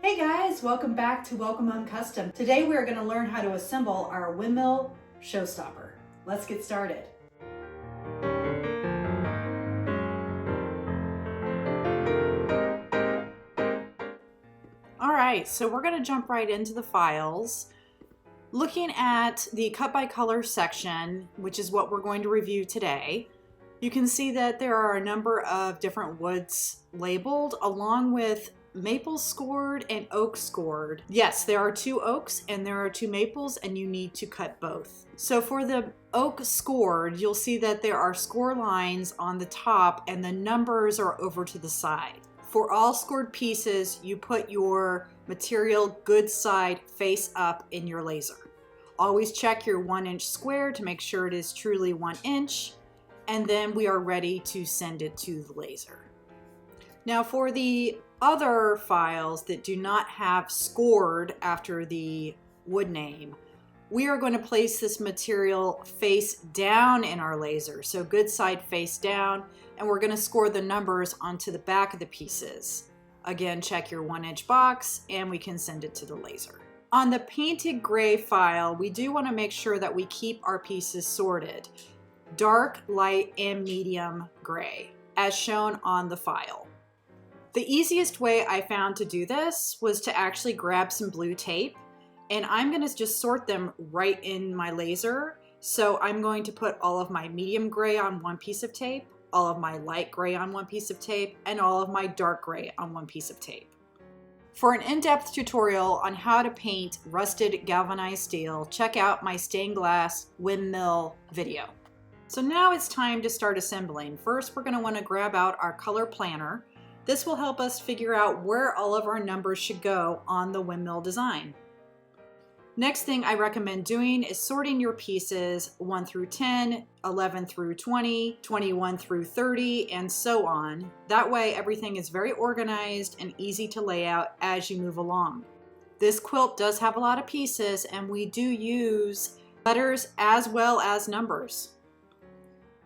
Hey guys, welcome back to Welcome Home Custom. Today we are going to learn how to assemble our Windmill showstopper. Let's get started. All right, so we're going to jump right into the files. Looking at the cut by color section, which is what we're going to review today, you can see that there are a number of different woods labeled along with maple scored and oak scored. Yes, there are 2 oaks and there are 2 maples, and you need to cut both. So for the oak scored, you'll see that there are score lines on the top and the numbers are over to the side. For all scored pieces, you put your material good side face up in your laser. Always check your 1-inch square to make sure it is truly 1 inch, and then we are ready to send it to the laser. Now for the other files that do not have scored after the wood name, we are going to place this material face down in our laser. So good side face down, and we're going to score the numbers onto the back of the pieces. Again, check your 1-inch box and we can send it to the laser. On the painted gray file, we do want to make sure that we keep our pieces sorted. Dark, light, and medium gray, as shown on the file. The easiest way I found to do this was to actually grab some blue tape, and I'm going to just sort them right in my laser. So I'm going to put all of my medium gray on one piece of tape, all of my light gray on one piece of tape, and all of my dark gray on one piece of tape. For an in-depth tutorial on how to paint rusted galvanized steel, check out my stained glass windmill video. So now it's time to start assembling. First, we're going to want to grab out our color planner. This will help us figure out where all of our numbers should go on the windmill design. Next thing I recommend doing is sorting your pieces 1 through 10, 11 through 20, 21 through 30, and so on. That way everything is very organized and easy to lay out as you move along. This quilt does have a lot of pieces, and we do use letters as well as numbers.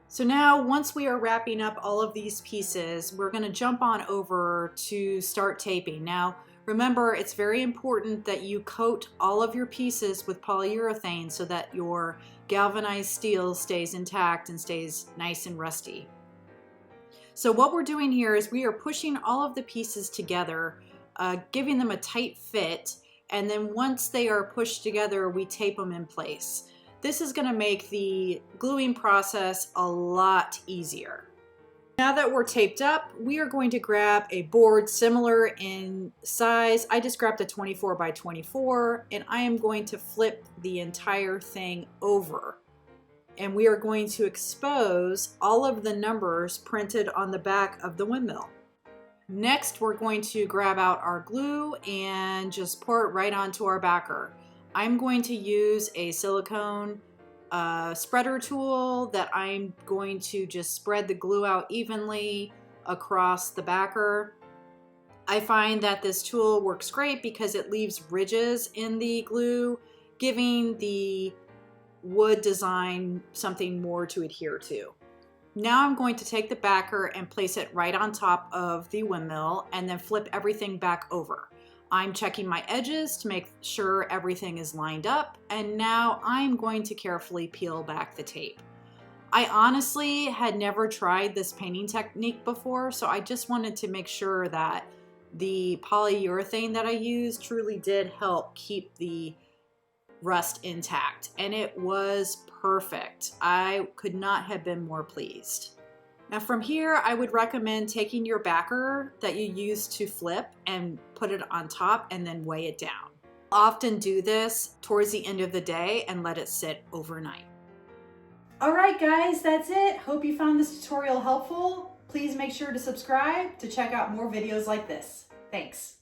So now, once we are wrapping up all of these pieces, we're going to jump on over to start taping. Now, remember, it's very important that you coat all of your pieces with polyurethane so that your galvanized steel stays intact and stays nice and rusty. So what we're doing here is we are pushing all of the pieces together, giving them a tight fit, and then once they are pushed together, we tape them in place. This is going to make the gluing process a lot easier. Now that we're taped up, we are going to grab a board similar in size. I just grabbed a 24 by 24, and I am going to flip the entire thing over. And we are going to expose all of the numbers printed on the back of the windmill. Next, we're going to grab out our glue and just pour it right onto our backer. I'm going to use a silicone spreader tool that I'm going to just spread the glue out evenly across the backer. I find that this tool works great because it leaves ridges in the glue, giving the wood design something more to adhere to. Now I'm going to take the backer and place it right on top of the windmill and then flip everything back over. I'm checking my edges to make sure everything is lined up, and now I'm going to carefully peel back the tape. I honestly had never tried this painting technique before, so I just wanted to make sure that the polyurethane that I used truly did help keep the rust intact, and it was perfect. I could not have been more pleased. Now from here, I would recommend taking your backer that you used to flip and put it on top and then weigh it down. Often do this towards the end of the day and let it sit overnight. All right, guys, that's it. Hope you found this tutorial helpful. Please make sure to subscribe to check out more videos like this. Thanks.